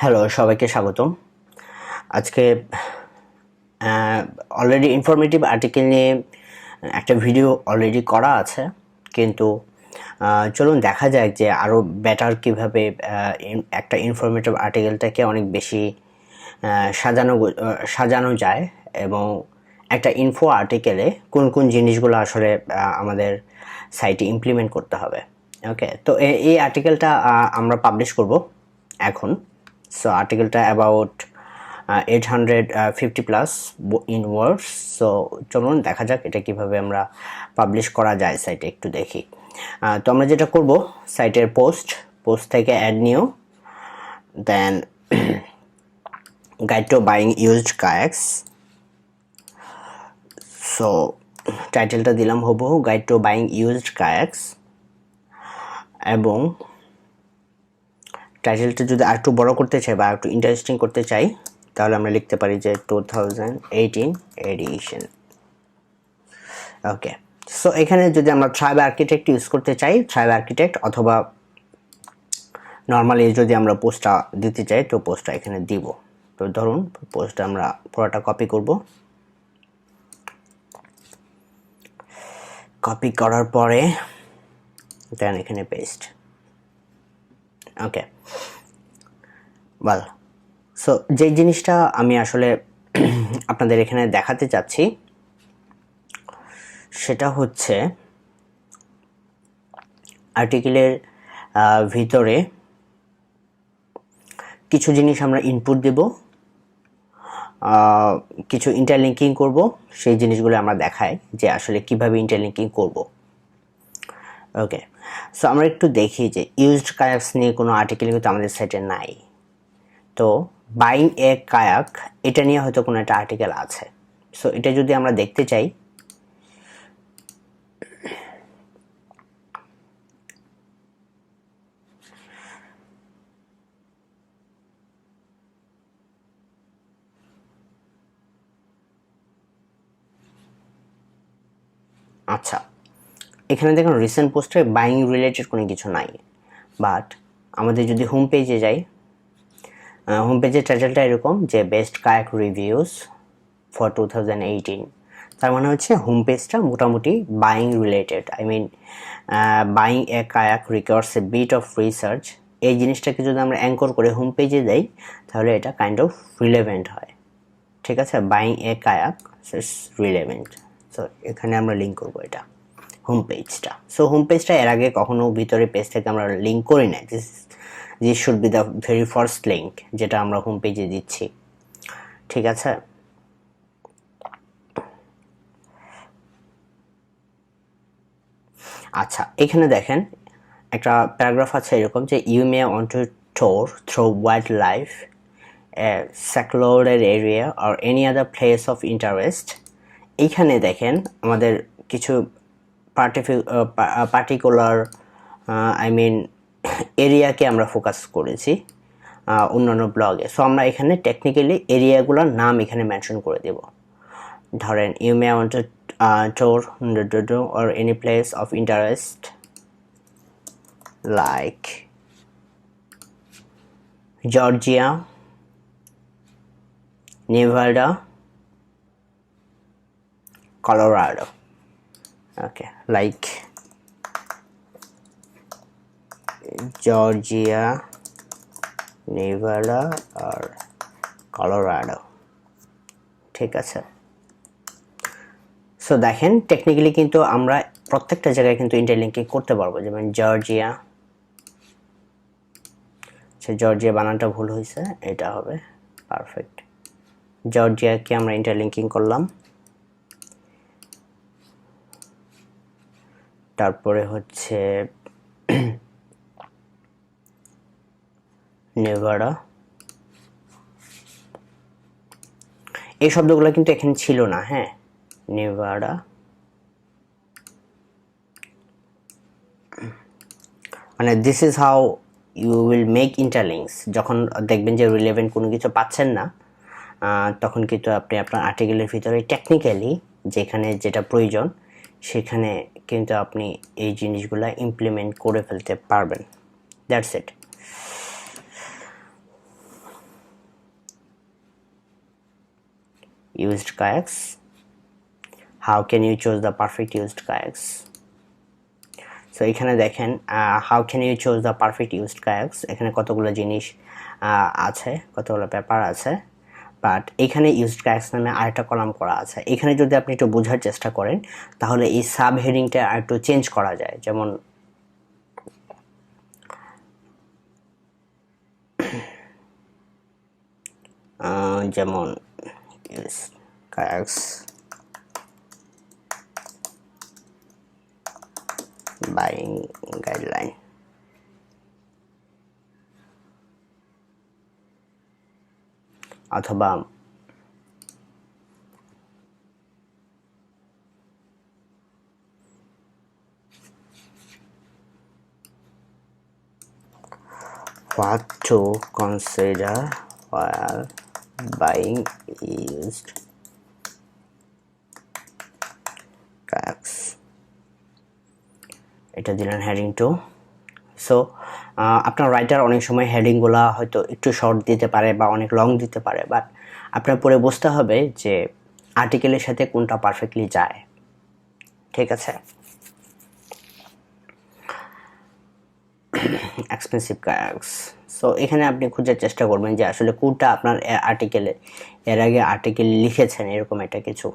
Hello, সবাইকে স্বাগতম। আজকে অলরেডি ইনফরমেটিভ আর্টিকেল নিয়ে একটা ভিডিও অলরেডি করা আছে, কিন্তু চলুন দেখা যাক যে আরও বেটার কীভাবে একটা ইনফরমেটিভ আর্টিকেলটাকে অনেক বেশি সাজানো যায়, এবং একটা ইনফো আর্টিকেলে কোন কোন জিনিসগুলো আসলে আমাদের সাইটে ইমপ্লিমেন্ট করতে হবে। ওকে, তো এই আর্টিকেলটা আমরা পাবলিশ করব এখন। সো আর্টিকেলটা about 850 plus in words. So চলুন দেখা যাক এটা কিভাবে আমরা পাবলিশ করা যায় সাইটে, একটু দেখি। তো আমরা যেটা করব, সাইটের পোস্ট থেকে add new, then guide to buying used kayaks. So টাইটেলটা দিলাম হুবহু guide to buying used kayaks, এবং টাইটেলটা যদি আর একটু বড় করতে চাই বা একটু ইন্টারেস্টিং করতে চাই, তাহলে আমরা লিখতে পারি যে 2018 এডিশন। ওকে, সো এখানে যদি আমরা ট্রাইব আর্কিটেক্ট ইউজ করতে চাই, ট্রাইব আর্কিটেক্ট, অথবা নর্মালি যদি আমরা পোস্টটা দিতে চাই, তো পোস্টটা এখানে দিব। তো ধরুন পোস্টটা আমরা পুরোটা কপি করব। কপি করার পরে দেন এখানে পেস্ট। ওকে, ওয়েল, সো যে জিনিসটা আমি আসলে আপনাদের এখানে দেখাতে চাচ্ছি সেটা হচ্ছে আর্টিকেলের ভিতরে কিছু জিনিস আমরা ইনপুট দেব, কিছু ইন্টারলিঙ্কিং করব, সেই জিনিসগুলো আমরা দেখাই যে আসলে কিভাবে ইন্টারলিঙ্কিং করব। ওকে, সো আমরা একটু দেখি যে ইউজড কায়াক্স নিয়ে কোনো আর্টিকেল কিন্তু আমাদের সাইটে নাই। তো বাইং এ কায়াক, এটা নিয়ে হয়তো কোনো একটা আর্টিকেল আছে। সো এটা যদি আমরা দেখতে চাই, আচ্ছা এখানে দেখুন রিসেন্ট পোস্টে বাইং রিলেটেড কোনো কিছু নাই। বাট আমাদের যদি হোম পেজে যাই, হোম পেজের টাইটেলটা এরকম যে বেস্ট কায়াক রিভিউস ফর 2018। তার মানে হচ্ছে হোম পেজটা মোটামুটি buying related. I mean buying a kayak requires a bit of research. এই জিনিসটাকে যদি আমরা অ্যাঙ্কর করে হোম পেজে দেই, তাহলে এটা কাইন্ড অফ রিলেভেন্ট হয়। ঠিক আছে, buying a kayak relevant. So এখানে আমরা লিঙ্ক করবো এটা হোম পেজটা। সো হোম পেজটা এর আগে কখনো ভিতরে পেজ থেকে আমরা লিঙ্ক করি না। This should be the very first link যেটা আমরা হোম পেজে দিচ্ছি। ঠিক আছে, আচ্ছা এখানে দেখেন একটা প্যারাগ্রাফ আছে এরকম যে you may want to tour through wildlife, a secluded area or any other place of interest। এইখানে দেখেন আমাদের কিছু পার্টিকুলার আই মিন এরিয়াকে আমরা ফোকাস করেছি অন্যান্য ব্লগে। সো আমরা এখানে টেকনিক্যালি এরিয়াগুলোর নাম এখানে মেনশন করে দেব। ধরেন you may want to tour or any place of interest like Georgia, Nevada, Colorado. Okay, like Georgia, Nevada or Colorado। ঠিক আছে, সো দেখেন টেকনিক্যালি কিন্তু আমরা প্রত্যেকটা জায়গায় কিন্তু ইন্টারলিঙ্কিং করতে পারবো। যেমন জর্জিয়া, জর্জিয়া বানানটা ভুল হয়েছে, এটা হবে পারফেক্ট। জর্জিয়াকে আমরা ইন্টারলিঙ্কিং করলাম। তারপরে হচ্ছে নেভাডা। এই শব্দগুলো কিন্তু এখানে ছিল না। হ্যাঁ, নেভাডা, মানে this is how you will make interlinks. যখন দেখবেন যে রিলেভেন্ট কোনো কিছু পাচ্ছেন না, তখন কিন্তু আপনি আপনার আর্টিকেলের ভিতরে টেকনিক্যালি যেখানে যেটা প্রয়োজন সেখানে কিন্তু আপনি এই জিনিসগুলো ইমপ্লিমেন্ট করে ফেলতে পারবেন। That's it. used kayaks. How can you choose the perfect used kayaks? So এখানে দেখেন how can you choose the perfect used kayaks, এখানে কতগুলো জিনিস আছে, কতগুলো পেপার আছে, বাট এখানে ইউজড কায়াকস নামে আরেকটা কলাম করা আছে। এখানে যদি আপনি একটু বোঝার চেষ্টা করেন তাহলে এই সাব হেডিংটা আর একটু চেঞ্জ করা যায়, যেমন ইউজড কায়াকস বাইং গাইডলাইন, অথবা what to consider while buying used kayaks, এটা দিলেন হেডিং 2। সো আপনার রাইটার অনেক সময় হেডিংগুলো হয়তো একটু শর্ট দিতে পারে বা অনেক লং দিতে পারে, বাট আপনার পরে বুঝতে হবে যে আর্টিকেলের সাথে কোনটা পারফেক্টলি যায়, ঠিক আছে। এক্সপেন্সিভ কায়াকস, সো এখানে আপনি খোঁজার চেষ্টা করবেন যে আসলে কোনটা আপনার আর্টিকেলে এর আগে আর্টিকেল লিখেছেন এরকম একটা কিছু।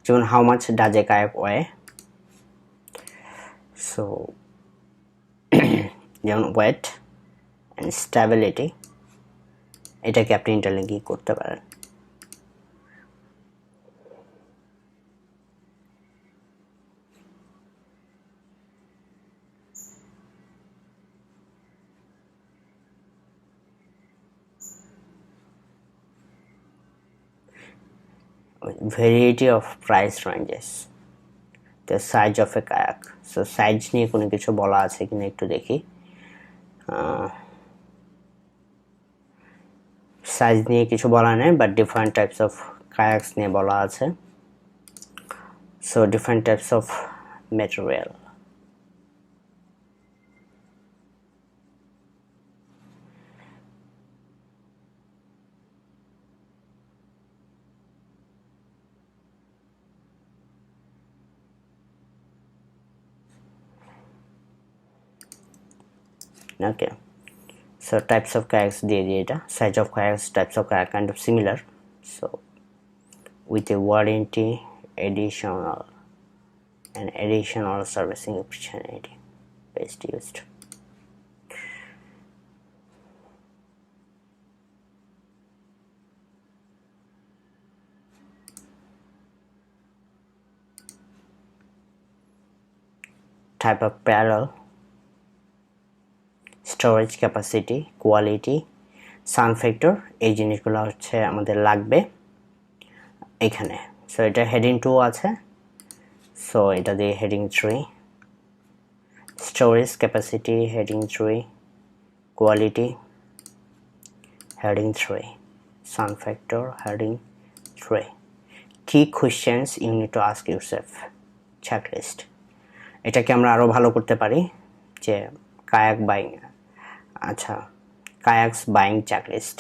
যেমন how much does a kayak way, so যেমন ওয়েট অ্যান্ড স্টেবিলিটি, এটাকে আপনি ইন্টারলিঙ্কিং করতে পারেন। Variety of price ranges, the size of a kayak, so size নিয়ে কোনো কিছু বলা আছে কিনা একটু দেখি। সাইজ নিয়ে কিছু বলা নেই, বাট ডিফারেন্ট টাইপস অফ কায়াকস নিয়ে বলা আছে। So different types of material, okay. So types of kayaks দিয়ে এটা, size of kayaks, types of kayak kind of similar, so with a warranty, additional servicing opportunity, best used. Type of paddle, storage capacity, quality, sun factor, এই জিনিসগুলো হচ্ছে আমাদের লাগবে এখানে। So এটা heading 2 আছে, সো এটা দিয়ে heading 3, storage capacity heading 3, quality heading 3, sun factor heading 3, key questions you need to ask yourself, checklist. এটাকে আমরা আরও ভালো করতে পারি যে কায়াক বাইং, আচ্ছা kayaks buying checklist,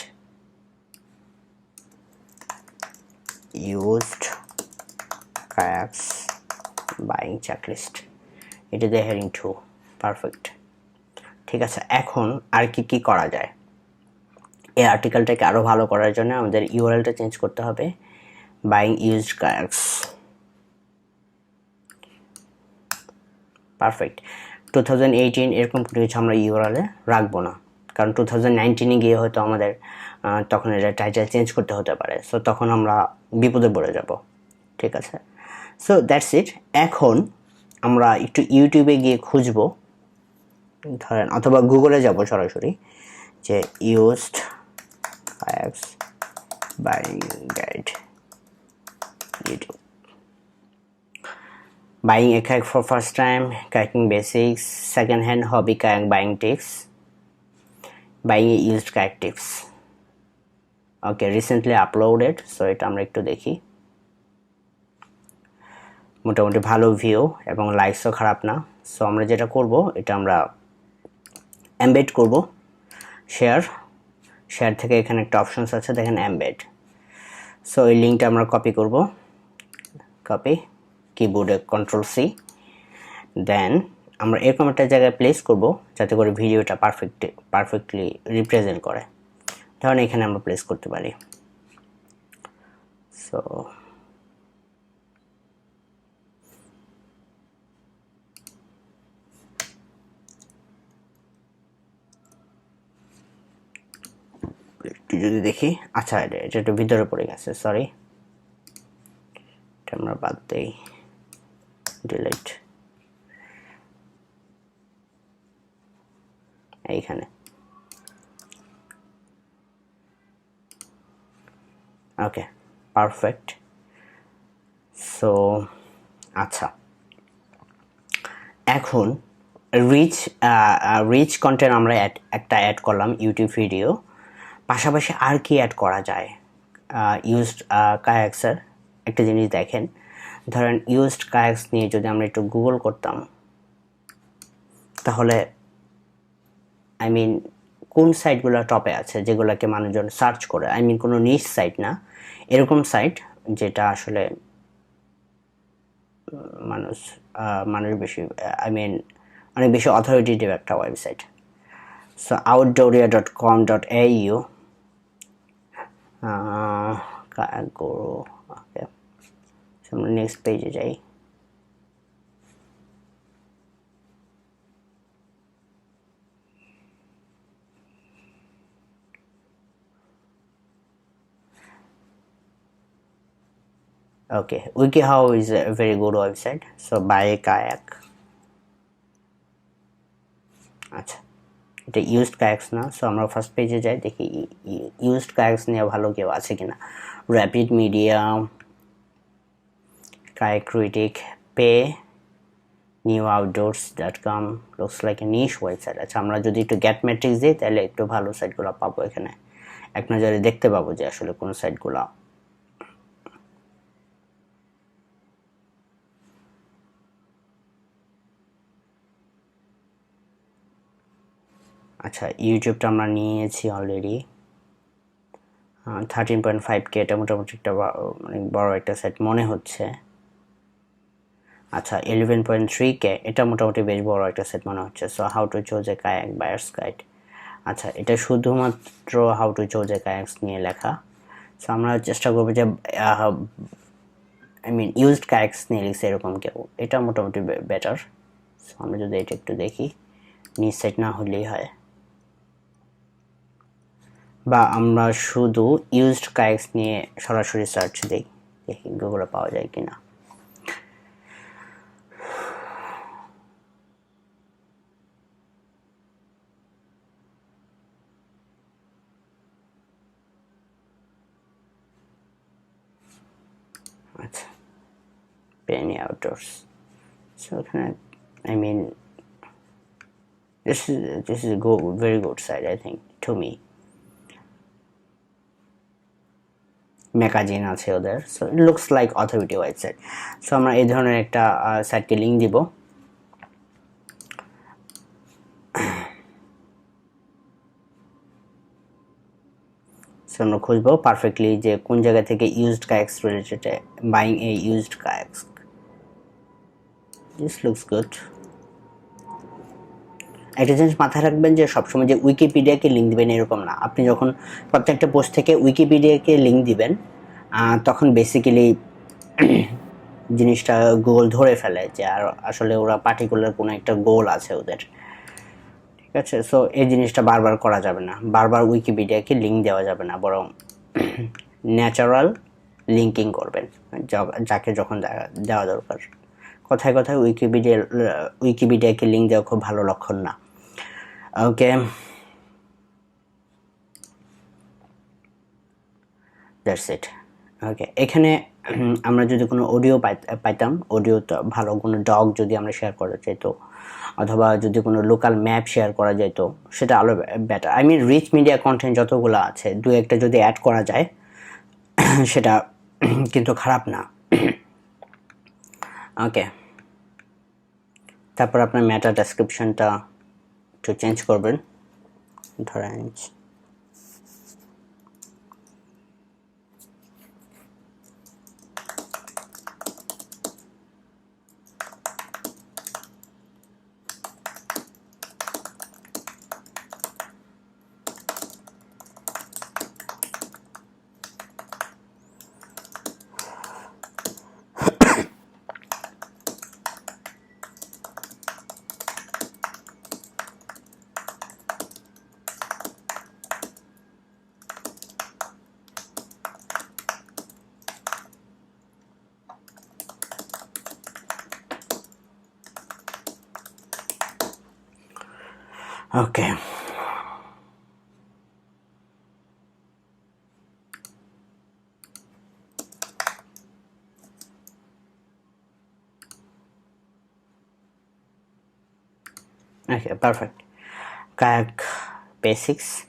used kayaks buying checklist, এটা দিয়ে হেডিং 2, পারফেক্ট, ঠিক আছে। এখন আর কি করা যায়, এই আর্টিকেলটাকে আরও ভালো করার জন্য আমাদের ইউআরএলটা চেঞ্জ করতে হবে, বাইং ইউজড কায়াকস, পারফেক্ট। 2018 এরকম কিছু আমরা ইউআরএলে রাখবো না, কারণ 2019 গিয়ে হয়তো আমাদের তখন এটা টাইটেল চেঞ্জ করতে হতে পারে, সো তখন আমরা বিপদে পড়ে যাব, ঠিক আছে। So that's it. এখন আমরা একটু ইউটিউবে গিয়ে খুঁজবো, ধরেন অথবা গুগলে যাব সরাসরি, যে used kayaks buying guide, YouTube, buying a kayak for first time, kayaking basics, second hand hobby kayak buying tips, buying a used kayak tips. Okay, recently uploaded, so এটা আমরা একটু দেখি, মোটামুটি ভালো ভিউ এবং লাইকসও খারাপ না। সো আমরা যেটা করব, এটা আমরা এমবেড করব, শেয়ার, শেয়ার থেকে এখানে একটা অপশনস আছে দেখেন এমবেড। সো এই লিঙ্কটা আমরা কপি করব, কপি, কিবোর্ডে Ctrl+C, দেন আমরা এরকম একটা জায়গায় প্লেস করব যাতে করে ভিডিওটা পারফেক্টলি রিপ্রেজেন্ট করে। ধরুন এখানে আমরা প্লেস করতে পারি। সো একটু যদি দেখি, আচ্ছা এটা একটু ভিতরে পড়ে গেছে, সরি, এটা আমরা বাদ দেই, ডিলিট, এইখানে। ওকে, পারফেক্ট। সো আচ্ছা, এখন রিচ কন্টেন্ট আমরা একটা অ্যাড করলাম, ইউটিউব ভিডিও, পাশাপাশি আর কি অ্যাড করা যায়? ইউজড কায়াক্সের একটা জিনিস দেখেন, ধরেন ইউজড কায়াক্স নিয়ে যদি আমরা একটু গুগল করতাম, তাহলে আই মিন কোন সাইটগুলো টপে আছে যেগুলোকে মানুষজন সার্চ করে, আই মিন কোনো নিশ সাইট না, এরকম সাইট যেটা আসলে মানুষ বেশি, আই মিন অনেক বেশি অথরিটেটিভ একটা ওয়েবসাইট। সো outdooria.com.au, গরু, ওকে, আমরা নেক্সট পেজে যাই। Okay, WikiHow is a very good website. So buy a kayak. আচ্ছা, এটা ইউজড কায়াক্স না। সো আমরা ফার্স্ট পেজে যাই, দেখি ইউজড কায়াক্স নিয়ে ভালো কেউ আছে কিনা। র্যাপিড মিডিয়া, কায়াক ক্রিটিক, পে, newoutdoors.com, looks like a niche website. আচ্ছা, আমরা যদি একটু গেট ম্যাট্রিক্স দিই তাহলে একটু ভালো সাইটগুলো পাবো, এখানে এক নজরে দেখতে পাবো যে আসলে কোন সাইটগুলো। আচ্ছা, ইউটিউবটা আমরা নিয়েছি অলরেডি, 13.5K, এটা মোটামুটি একটা মানে বড় একটা সেট মনে হচ্ছে। আচ্ছা, 11.3K, এটা মোটামুটি বেশ বড় একটা সেট মনে হচ্ছে। So how to choose a kayak buyers guide. আচ্ছা, এটা শুধুমাত্র হাউ টু চুজ এ কায়াক্স নিয়ে লেখা। সো আমরা চেষ্টা করবো যে আই মিন ইউজড কায়াক্স নিয়ে লিখছে এরকম কেউ, এটা মোটামুটি বেটার। সো আমরা যদি এটা একটু দেখি, নিজ সেট না হলেই হয়, বা আমরা শুধু ইউজড কায়াক্স নিয়ে সরাসরি সার্চ দিই, দেখি গুগলে পাওয়া যায় কিনা। আচ্ছা, Penny Outdoors, so এখানে I mean this is a very good site, I think, to me. Magazine আছে ওদের, so it looks like authority website. So আমরা এই ধরনের একটা সাইটকে লিঙ্ক দিব। সো আমরা খুঁজবো পারফেক্টলি যে কোন জায়গা থেকে used kayaks related, buying a used kayaks. This looks good. একটা জিনিস মাথায় রাখবেন যে সবসময় যে উইকিপিডিয়াকে লিঙ্ক দিবেন এরকম না। আপনি যখন প্রত্যেকটা পোস্ট থেকে উইকিপিডিয়াকে লিঙ্ক দিবেন, তখন বেসিক্যালি জিনিসটা গুগল ধরে ফেলে যে আর আসলে ওরা পার্টিকুলার কোনো একটা গোল আছে ওদের, ঠিক আছে। সো এই জিনিসটা বারবার করা যাবে না, বারবার উইকিপিডিয়াকে লিঙ্ক দেওয়া যাবে না, বরং ন্যাচারাল লিঙ্কিং করবেন যাকে যখন দেওয়া দরকার। কথায় কথায় উইকিপিডিয়াকে লিঙ্ক দেওয়া খুব ভালো লক্ষণ না। ওকে, দ্যাটস ইট। ওকে, এখানে আমরা যদি কোনো অডিও পাইতাম, অডিও তো ভালো, কোনো ডগ যদি আমরা শেয়ার করা চাইতো, অথবা যদি কোনো লোকাল ম্যাপ শেয়ার করা যেত, সেটা আরও better. I mean rich media content যতগুলো আছে, দু একটা যদি অ্যাড করা যায় সেটা কিন্তু খারাপ না। ওকে, তারপর আপনার মেটা ডেসক্রিপশনটা একটু চেঞ্জ করবেন, ধরেন Okay. Okay, perfect. Kayak basics.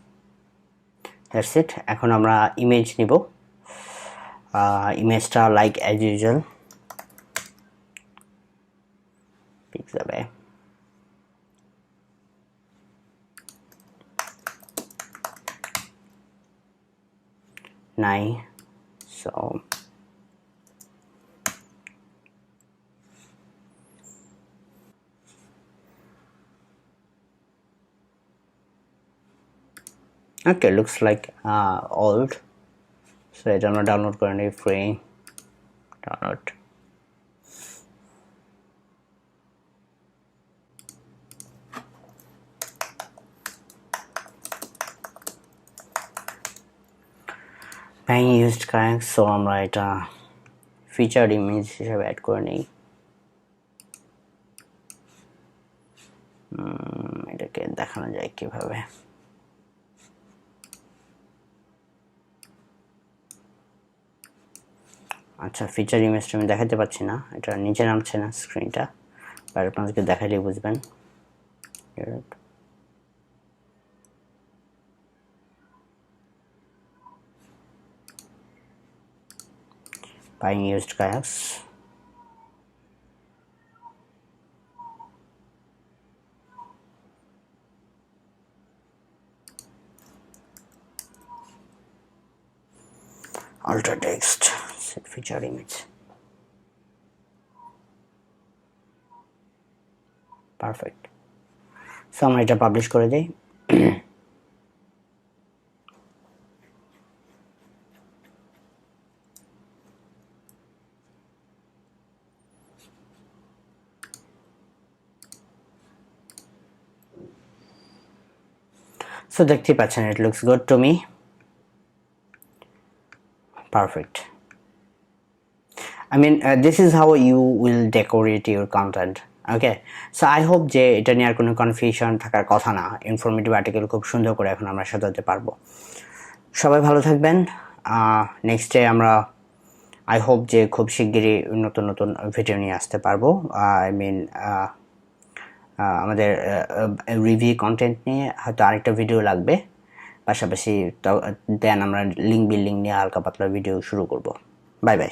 That's it. এখন আমরা ইমেজ নিব। ইমেজটা লাইক অ্যাজ ইউজুয়াল পিক্সেলে 9, so okay, looks like old, so এটা আমরা ডাউনলোড করে নিই, free download. buying used kayak, so আমরা এটা ফিচার্ড ইমেজ হিসেবে অ্যাড করে নিই। এটাকে দেখানো যায় কিভাবে? আচ্ছা, ফিচার ইমেজটা আমি দেখাতে পাচ্ছি না, এটা নিচে নামছে না স্ক্রিনটা, বাট আপনাদেরকে দেখাইলে বুঝবেন। buying used kayaks, alter text, set feature image, perfect. So আমরা এটা পাবলিশ করে দেই। So দেখতে পাচ্ছেন, it looks good to me, perfect. I mean, this is how you will decorate your content. Okay, so I hope যে এটা নিয়ে আর কোনো কনফিউশন থাকার কথা না। ইনফরমেটিভ আর্টিকেল খুব সুন্দর করে এখন আমরা সাজাতে পারবো। সবাই ভালো থাকবেন। নেক্সটে আমরা আই হোপ যে খুব শিগগিরই নতুন নতুন ভিডিও নিয়ে আসতে পারবো। আই মিন আমাদের রিভিউ কন্টেন্ট নিয়ে হয়তো আরেকটা ভিডিও লাগবে পাশাপাশি, দেন আমরা লিঙ্ক বিল্ডিং নিয়ে হালকা পাতলা ভিডিও শুরু করব। Bye bye.